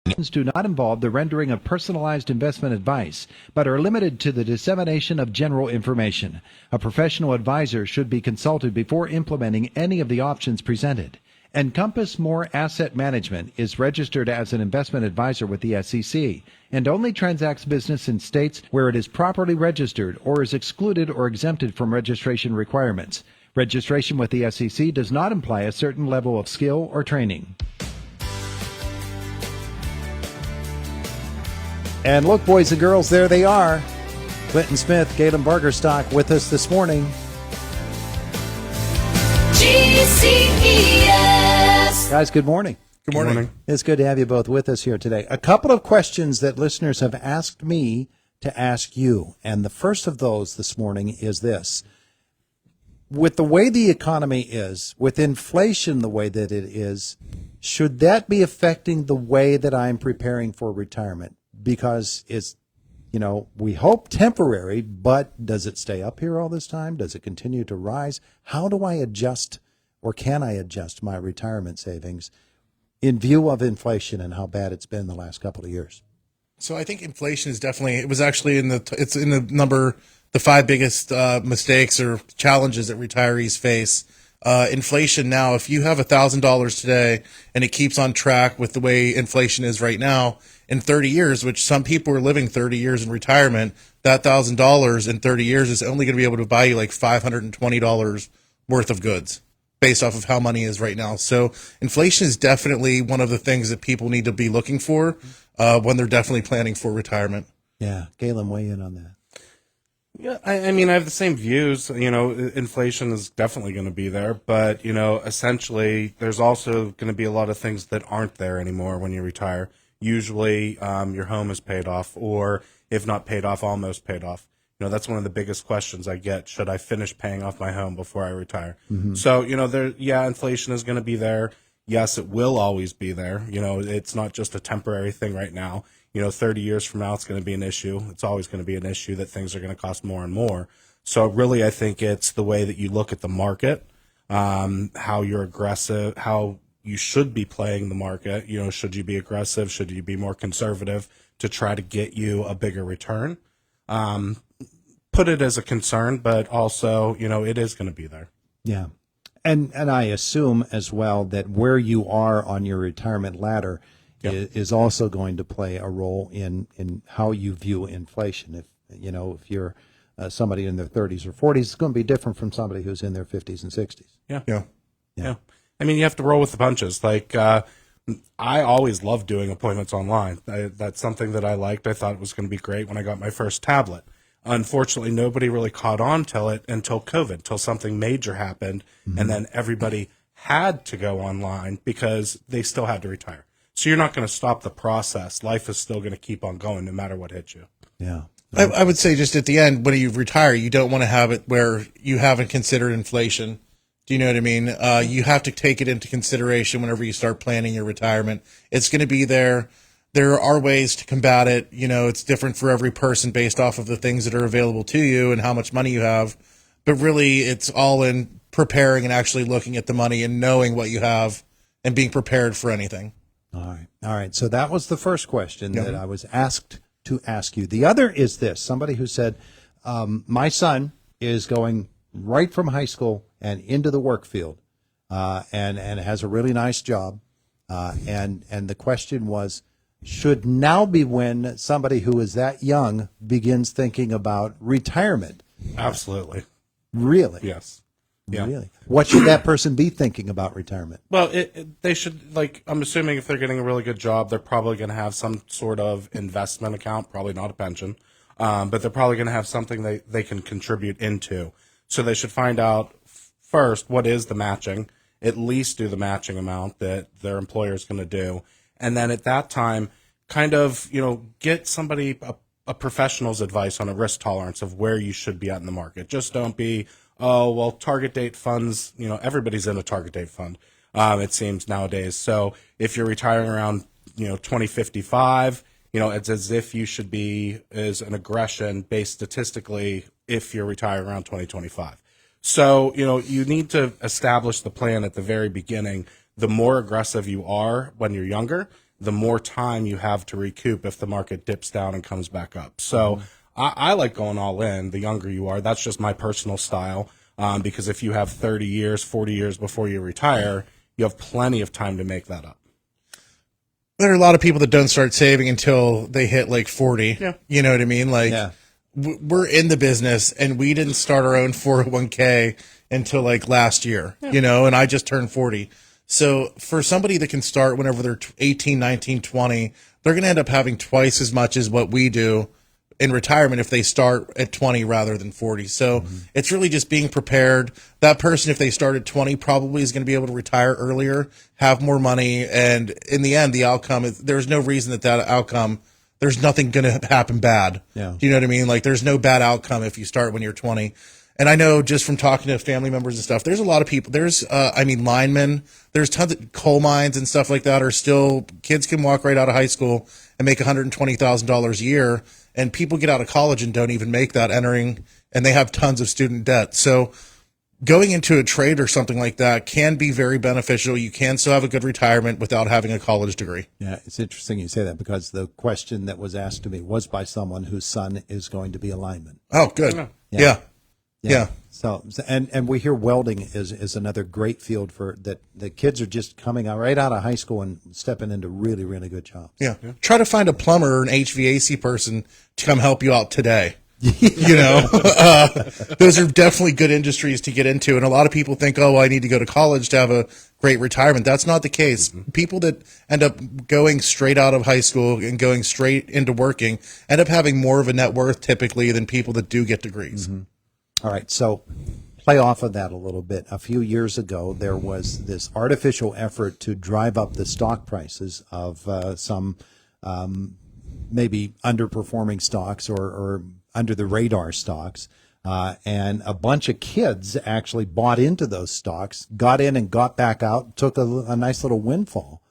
Do not involve the rendering of personalized investment advice, but are limited to the dissemination of general information. A professional advisor should be consulted before implementing any of the options presented. Encompass More Asset Management is registered as an investment advisor with the SEC and only transacts business in states where it is properly registered or is excluded or exempted from registration requirements. Registration with the SEC does not imply a certain level of skill or training. And look, boys and girls, there they are. Clinton Smith, Galen Bargerstock with us this morning. GCES. Guys, good morning. Good morning. It's good to have you both with us here today. A couple of questions that listeners have asked me to ask you. And the first of those this morning is this. With the way the economy is, with inflation the way that it is, should that be affecting the way that I'm preparing for retirement? Because it's, we hope temporary, but does it stay up here all this time? Does it continue to rise? How do I adjust, or can I adjust my retirement savings in view of inflation and how bad it's been the last couple of years? So I think inflation is definitely, it's in the 5 biggest mistakes or challenges that retirees face. Inflation now, if you have $1,000 today and it keeps on track with the way inflation is right now, in 30 years, which some people are living 30 years in retirement, that $1,000 in 30 years is only going to be able to buy you like $520 worth of goods based off of how money is right now. So inflation is definitely one of the things that people need to be looking for when they're definitely planning for retirement. Yeah. Galen, weigh in on that. Yeah, I mean, I have the same views. Inflation is definitely going to be there, but, essentially there's also going to be a lot of things that aren't there anymore when you retire. Usually your home is paid off, or if not paid off, almost paid off. That's one of the biggest questions I get. Should I finish paying off my home before I retire? Mm-hmm. So, inflation is going to be there. Yes, it will always be there. It's not just a temporary thing right now. 30 years from now, it's going to be an issue. It's always going to be an issue that things are going to cost more and more. So really, I think it's the way that you look at the market, how you're aggressive, how you should be playing the market. Should you be aggressive? Should you be more conservative to try to get you a bigger return? Put it as a concern, but also, it is going to be there. Yeah. And I assume as well that where you are on your retirement ladder is also going to play a role in how you view inflation. If you're somebody in their 30s or 40s, it's going to be different from somebody who's in their 50s and 60s. Yeah. I mean, you have to roll with the punches. Like, I always loved doing appointments online. That's something that I liked. I thought it was going to be great when I got my first tablet. Unfortunately, nobody really caught on to it until COVID, until something major happened, and then everybody had to go online because they still had to retire. So you're not going to stop the process. Life is still going to keep on going no matter what hits you. Yeah. I would say just at the end, when you retire, you don't want to have it where you haven't considered inflation. Do you know what I mean? You have to take it into consideration whenever you start planning your retirement. It's going to be there. There are ways to combat it. It's different for every person based off of the things that are available to you and how much money you have. But really, it's all in preparing and actually looking at the money and knowing what you have and being prepared for anything. All right. So that was the first question that I was asked to ask you. The other is this. Somebody who said, my son is going right from high school and into the work field and has a really nice job. And the question was, should now be when somebody who is that young begins thinking about retirement? Absolutely. Really? Yes. Yeah. Really? What should that person be thinking about retirement? Well, they should, I'm assuming if they're getting a really good job, they're probably going to have some sort of investment account, probably not a pension, but they're probably going to have something they can contribute into. So they should find out first, what is the matching? At least do the matching amount that their employer is going to do. And then at that time, kind of, get somebody, a professional's advice on a risk tolerance of where you should be at in the market. Just don't be, target date funds, everybody's in a target date fund, it seems nowadays. So if you're retiring around, 2055, it's as if you should be as an aggression based statistically if you're retiring around 2025. So, you need to establish the plan at the very beginning. The more aggressive you are when you're younger, the more time you have to recoup if the market dips down and comes back up. So I like going all in. The younger you are, that's just my personal style. Because if you have 30 years, 40 years before you retire, you have plenty of time to make that up. There are a lot of people that don't start saving until they hit like 40. Yeah. You know what I mean? Like, Yeah. we're in the business and we didn't start our own 401k until like last year, you know, and I just turned 40. So for somebody that can start whenever they're 18, 19, 20, they're going to end up having twice as much as what we do in retirement if they start at 20 rather than 40. So it's really just being prepared. That person, if they start at 20, probably is going to be able to retire earlier, have more money. And in the end, the outcome is there's no reason that outcome, there's nothing going to happen bad. Yeah. Do you know what I mean? Like there's no bad outcome if you start when you're 20. And I know just from talking to family members and stuff, there's a lot of people. There's, linemen. There's tons of coal mines and stuff like that are still, kids can walk right out of high school and make $120,000 a year. And people get out of college and don't even make that and they have tons of student debt. So going into a trade or something like that can be very beneficial. You can still have a good retirement without having a college degree. Yeah, it's interesting you say that because the question that was asked to me was by someone whose son is going to be a lineman. Oh, good. Yeah. So and we hear welding is another great field for that. The kids are just coming out right out of high school and stepping into really, really good jobs. Yeah. Try to find a plumber or an HVAC person to come help you out today. You know, those are definitely good industries to get into. And a lot of people think, oh, well, I need to go to college to have a great retirement. That's not the case. People that end up going straight out of high school and going straight into working end up having more of a net worth typically than people that do get degrees. All right, so play off of that a little bit. A few years ago, there was this artificial effort to drive up the stock prices of some maybe underperforming stocks or under the radar stocks. And a bunch of kids actually bought into those stocks, got in and got back out, took a nice little windfall.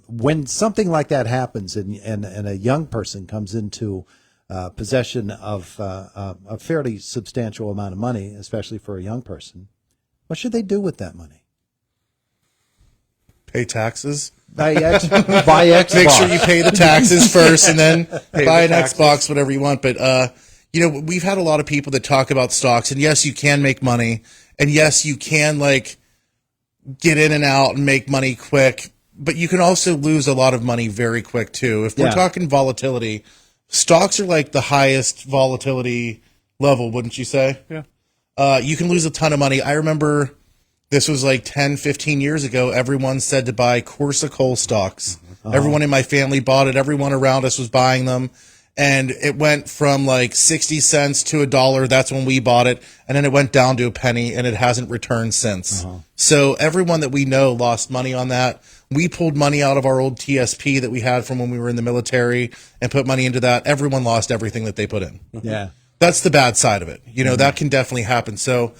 When something like that happens and a young person comes into possession of a fairly substantial amount of money, especially for a young person, what should they do with that money? Pay taxes. Buy Xbox. Make sure you pay the taxes first and then buy an Xbox, whatever you want. But, we've had a lot of people that talk about stocks, and yes, you can make money, and yes, you can like get in and out and make money quick, but you can also lose a lot of money very quick too. If we're talking volatility, stocks are like the highest volatility level, wouldn't you say? Yeah. You can lose a ton of money. I remember this was like 10, 15 years ago. Everyone said to buy Corsa coal stocks. Everyone in my family bought it. Everyone around us was buying them. And it went from like 60 cents to $1. That's when we bought it. And then it went down to a penny and it hasn't returned since. So everyone that we know lost money on that. We pulled money out of our old TSP that we had from when we were in the military and put money into that. Everyone lost everything that they put in. Yeah. That's the bad side of it. That can definitely happen. So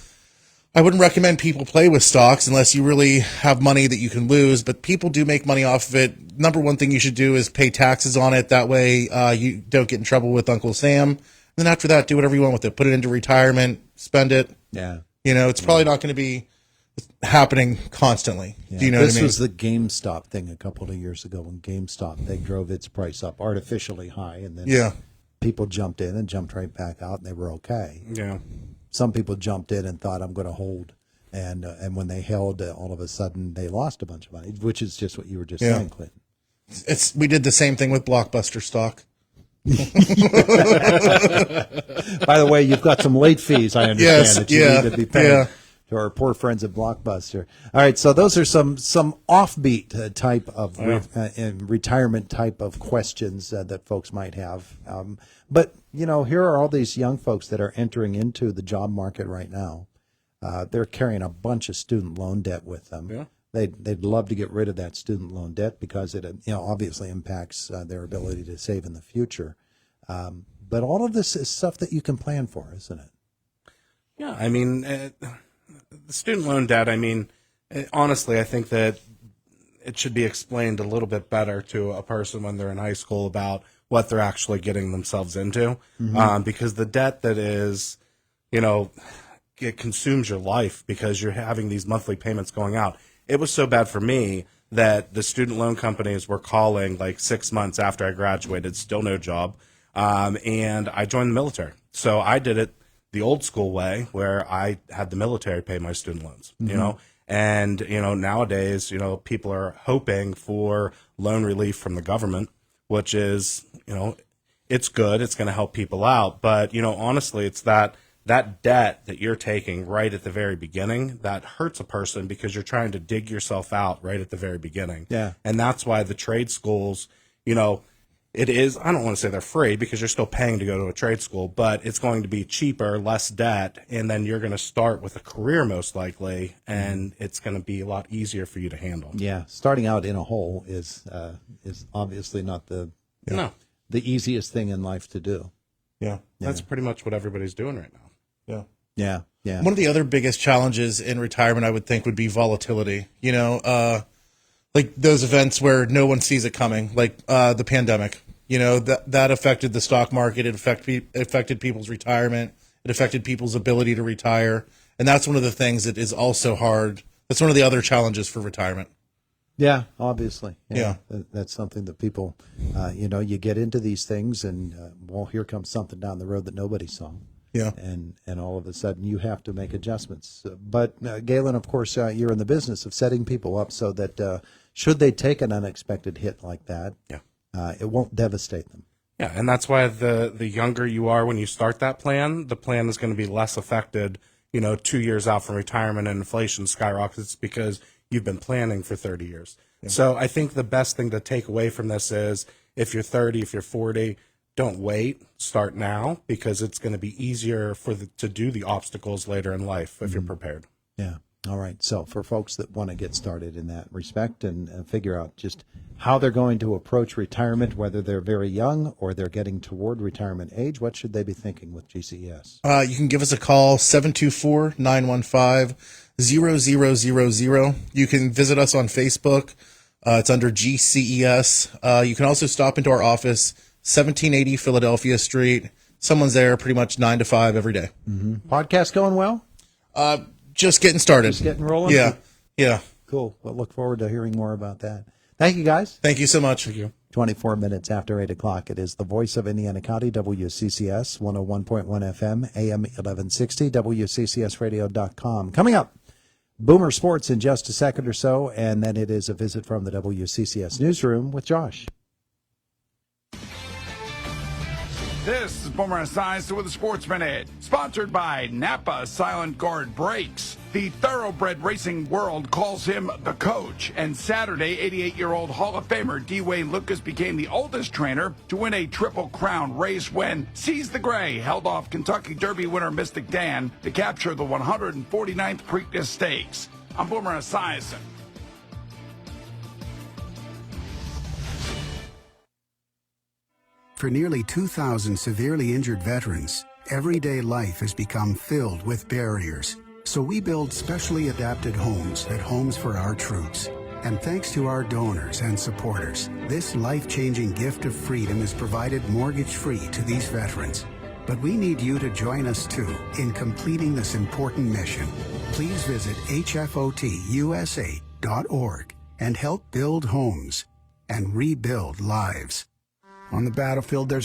I wouldn't recommend people play with stocks unless you really have money that you can lose, but people do make money off of it. Number one thing you should do is pay taxes on it. That way you don't get in trouble with Uncle Sam. And then after that, do whatever you want with it. Put it into retirement, spend it. Yeah. It's probably not going to be happening constantly. Yeah. Do you know what I This mean? was the GameStop thing a couple of years ago when GameStop, they drove its price up artificially high, and then people jumped in and jumped right back out, and they were okay. Yeah. Some people jumped in and thought, I'm going to hold. And when they held, all of a sudden, they lost a bunch of money, which is just what you were just saying, Clinton. We did the same thing with Blockbuster stock. By the way, you've got some late fees, I understand, that you need to be paying to our poor friends at Blockbuster. All right, so those are some offbeat type of retirement type of questions that folks might have. But, here are all these young folks that are entering into the job market right now. They're carrying a bunch of student loan debt with them. Yeah. They'd love to get rid of that student loan debt because it obviously impacts their ability to save in the future. But all of this is stuff that you can plan for, isn't it? Yeah, I mean, the student loan debt, honestly, I think that it should be explained a little bit better to a person when they're in high school about what they're actually getting themselves into. Because the debt that is, it consumes your life because you're having these monthly payments going out. It was so bad for me that the student loan companies were calling like 6 months after I graduated, still no job. And I joined the military. So I did it the old school way where I had the military pay my student loans, you know, and, you know, nowadays, you know, people are hoping for loan relief from the government, which is, you know, it's good. It's going to help people out. But, you know, honestly, it's that debt that you're taking right at the very beginning that hurts a person because you're trying to dig yourself out right at the very beginning. Yeah. And that's why the trade schools, you know, it is, I don't want to say they're free because you're still paying to go to a trade school, but it's going to be cheaper, less debt, and then you're going to start with a career most likely, and it's going to be a lot easier for you to handle. Yeah, starting out in a hole is obviously not the easiest thing in life to do. Yeah. That's pretty much what everybody's doing right now. Yeah. Yeah, yeah. One of the other biggest challenges in retirement, I would think, would be volatility. You know, like those events where no one sees it coming, like the pandemic. You know, that affected the stock market. It affected people's retirement. It affected people's ability to retire. And that's one of the things that is also hard. That's one of the other challenges for retirement. Yeah, obviously. Yeah. That's something that people, you know, you get into these things and, well, here comes something down the road that nobody saw. Yeah. And all of a sudden you have to make adjustments. But Galen, of course, you're in the business of setting people up so that should they take an unexpected hit like that, it won't devastate them. Yeah, and that's why the younger you are when you start that plan, the plan is going to be less affected, you know, 2 years out from retirement and inflation skyrockets because you've been planning for 30 years. Yeah. So I think the best thing to take away from this is if you're 30, if you're 40, don't wait, start now because it's going to be easier to do the obstacles later in life if you're prepared. Yeah. All right. So for folks that want to get started in that respect and figure out just how they're going to approach retirement, whether they're very young or they're getting toward retirement age, what should they be thinking with GCES? You can give us a call, 724-915-0000. You can visit us on Facebook. It's under GCES. You can also stop into our office, 1780 Philadelphia Street. Someone's there pretty much 9 to 5 every day. Mm-hmm. Podcast going well? Just getting started. Just getting rolling? Yeah. Yeah. Cool. Well, look forward to hearing more about that. Thank you, guys. Thank you so much. Thank you. 24 minutes after 8 o'clock. It is the voice of Indiana County, WCCS, 101.1 FM, AM 1160, WCCSradio.com. Coming up, Boomer Sports in just a second or so, and then it is a visit from the WCCS newsroom with Josh. This is Boomer Esiason with a Sports Minute, sponsored by Napa Silent Guard Brakes. The thoroughbred racing world calls him the coach, and Saturday, 88-year-old Hall of Famer D. Wayne Lucas became the oldest trainer to win a Triple Crown race when Seize the Gray held off Kentucky Derby winner Mystic Dan to capture the 149th Preakness Stakes. I'm Boomer Esiason. For nearly 2,000 severely injured veterans, everyday life has become filled with barriers. So we build specially adapted homes at Homes for Our Troops. And thanks to our donors and supporters, this life-changing gift of freedom is provided mortgage-free to these veterans. But we need you to join us too in completing this important mission. Please visit hfotusa.org and help build homes and rebuild lives. On the battlefield, there's